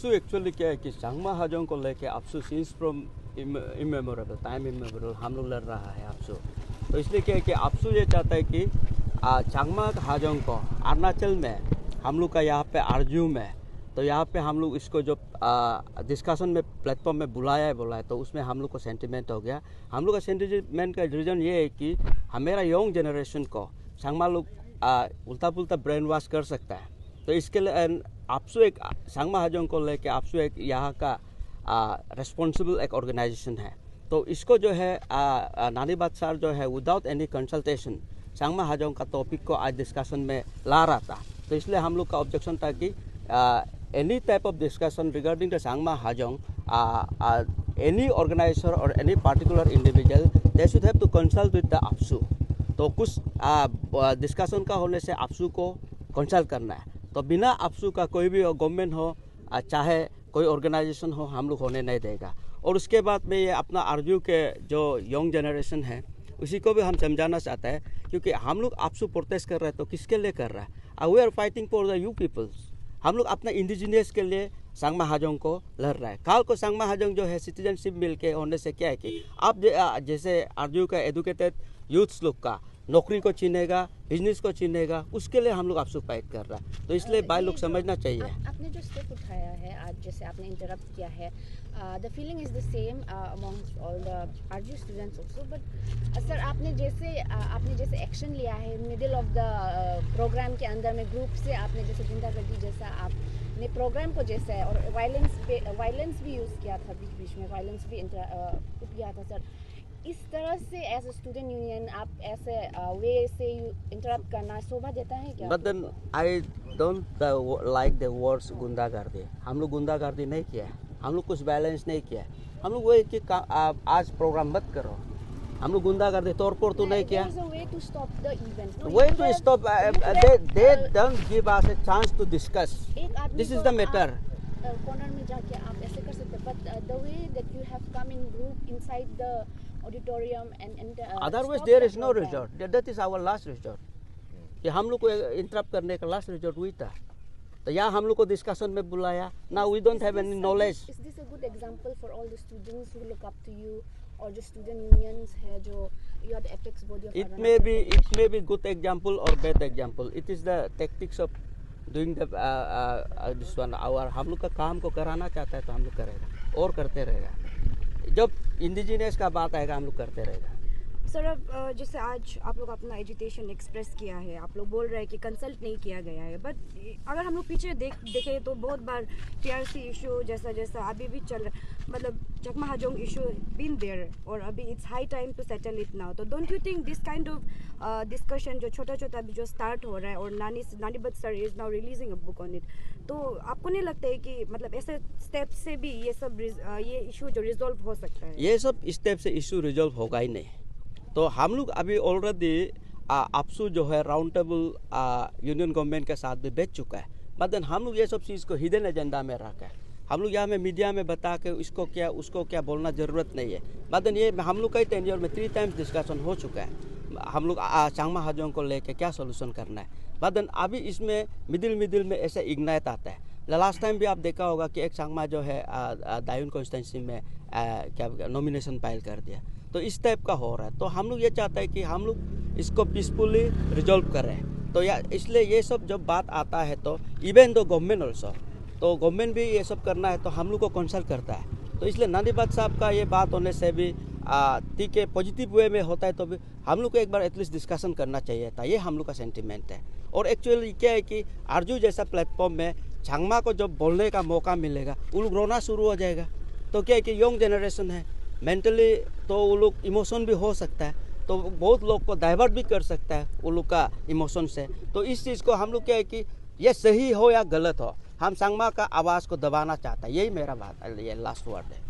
आपसू actually क्या है कि चांगमा हाजोंग को लेके आपसू since from immemorial time immemorial हम लोग लड़ रहा है आपसू। तो इसलिए क्या है कि आपसू ये चाहता है कि चांगमा हाजोंग को अरुणाचल में हम लोग का यहाँ पे आरजू में, तो यहाँ पे हम लोग इसको जो डिस्कशन में प्लेटफॉर्म में बुलाया है तो उसमें हम लोग को सेंटिमेंट हो गया। हम लोग का सेंटिमेंट का रीज़न ये है कि हमारा यंग जनरेशन को चांगमा लोग उल्टा पुल्टा ब्रेन वॉश कर सकता है। तो इसके लिए आपसू एक चांगमा हाजोंग को लेके आपसू एक यहाँ का रेस्पॉन्सिबल एक ऑर्गेनाइजेशन है। तो इसको जो है नानी बादशाह जो है विदाउट एनी कंसल्टेशन चांगमा हाजोंग का टॉपिक को आज डिस्कशन में ला रहा था। तो इसलिए हम लोग का ऑब्जेक्शन था कि any type of discussion regarding the Sangma Hajong, any organizer or any particular individual, they should have to consult with the APSU. तो कुछ डिस्कशन का होने से APSU को कंसल्ट करना है। तो बिना APSU का कोई भी गवर्नमेंट हो चाहे कोई ऑर्गेनाइजेशन हो हम लोग होने नहीं देगा। और उसके बाद में ये अपना आरजू के जो यंग जनरेशन है उसी को भी हम समझाना चाहते हैं, क्योंकि हम लोग APSU प्रोटेस्ट कर रहे हैं तो किसके लिए कर रहा है? We are fighting for the you peoples. हम लोग अपना इंडिजिनियस के लिए चांगमा हाजोंग को लड़ रहा है। काल को चांगमा हाजोंग जो है सिटीजनशिप मिल के होने से क्या है कि आप जैसे आरजू का एजुकेटेड यूथ्स लोग का नौकरी को छीनेगा, बिजनेस को छीनेगा, उसके लिए हम लोग आपसे फाइट कर रहा है। तो इसलिए भाई लोग समझना चाहिए। आपने जो स्टेप उठाया है आज, जैसे आपने इंटरप्ट किया है, the feeling is the same amongst all the Aarzoo students also. But sir आपने जैसे एक्शन लिया है मिडिल ऑफ द प्रोग्राम के अंदर में ग्रुप से, आपने जैसे गुंडागर्दी जैसा आपने प्रोग्राम को जैसा है और वायलेंस भी यूज़ किया था, बीच बीच में वायलेंस भी किया था सर। इस तरह से एज अ स्टूडेंट यूनियन आप ऐसे वे से इंटरप्ट करना शोभा देता है क्या? But then I don't like the words गुंडागर्दी। हम लोग गुंडागर्दी नहीं किया है, हम लोग कुछ बैलेंस नहीं किया है। हम लोग वही कि आज प्रोग्राम मत करो, हम लोग गुंडागर्दी तौर पर तो नहीं किया। way to stop the event. Way to stop, they don't give us a chance to discuss. This is the matter. Corner में जाके आप ऐसे कर सकते, but the way that you have come in group inside the auditorium and otherwise there is no resort. That is our last resort. कि हम लोग को इंटरप्ट करने का लास्ट रिजॉर्ट हुई था। तो यहाँ हम लोग को डिस्कशन में बुलाया। Now we don't have any knowledge. Is this a good example for all the students who look up to you, or जो student unions है जो you are the apex body of it may be good example or bad example. It is the tactics of doing the this one. हम लोग का काम को कराना चाहता है तो हम लोग करेगा और करते रहेगा। जब इंडिजिनियस का बात आएगा हम लोग करते रहेगा। सर अब जैसे आज आप लोग अपना एजुटेशन एक्सप्रेस किया है, आप लोग बोल रहे हैं कि कंसल्ट नहीं किया गया है, बट अगर हम लोग पीछे देखें तो बहुत बार टीआरसी इशू जैसा अभी भी चल रहा है, मतलब Changma Hajong issue been there और अभी it's high time to settle it now. तो don't you think this kind of discussion जो छोटा अभी जो स्टार्ट हो रहा है और नानी but sir is now releasing a book on it, तो आपको नहीं लगता है कि मतलब ऐसे स्टेप से भी ये इशू जो रिजॉल्व हो सकता है? ये सब स्टेप से इशू रिजॉल्व होगा ही नहीं। तो हम लोग अभी ऑलरेडी आपसू जो है राउंड टेबल यूनियन गवर्नमेंट के साथ भी बैठ चुका है। बट हम लोग ये सब चीज़ को हिडन एजेंडा में रखा है। हम लोग यहाँ में मीडिया में बता के इसको क्या उसको क्या बोलना ज़रूरत नहीं है। बट ये हम लोग कई टेन्योर में 3 टाइम्स डिस्कशन हो चुका है। हम लोग चांगमा हाजोंग को लेके क्या सोल्यूशन करना है। बट अभी इसमें मिडिल में ऐसे इग्नाइट आता है। लास्ट टाइम भी आप देखा होगा कि एक चांगमा जो है दायून कॉन्स्टिट्यूंसी में क्या नॉमिनेशन फाइल कर दिया। तो इस टाइप का हो रहा है। तो हम लोग ये चाहते हैं कि हम लोग इसको पीसफुली रिजॉल्व करें। तो इसलिए ये सब जब बात आता है तो इवन दो गवर्नमेंट ऑल्सो, तो गवर्नमेंट भी ये सब करना है तो हम लोग को कंसल्ट करता है। तो इसलिए नानी बादशाह साहब का ये बात होने से भी ठीक है, पॉजिटिव वे में होता है तो भी हम लोग को एक बार एटलीस्ट डिस्कशन करना चाहिए था। ये हम लोग का सेंटिमेंट है। और एक्चुअली क्या है कि आरजू जैसा प्लेटफॉर्म में चांगमा को जब बोलने का मौका मिलेगा वो लोग रोना शुरू हो जाएगा। तो क्या है कि यंग जनरेशन है, मेंटली तो वो लोग इमोशन भी हो सकता है, तो बहुत लोग को डाइवर्ट भी कर सकता है वो लोग का इमोशन से। तो इस चीज़ को हम लोग क्या है कि ये सही हो या गलत हो, हम चांगमा का आवाज़ को दबाना चाहता है। यही मेरा बात, ये लास्ट वर्ड है।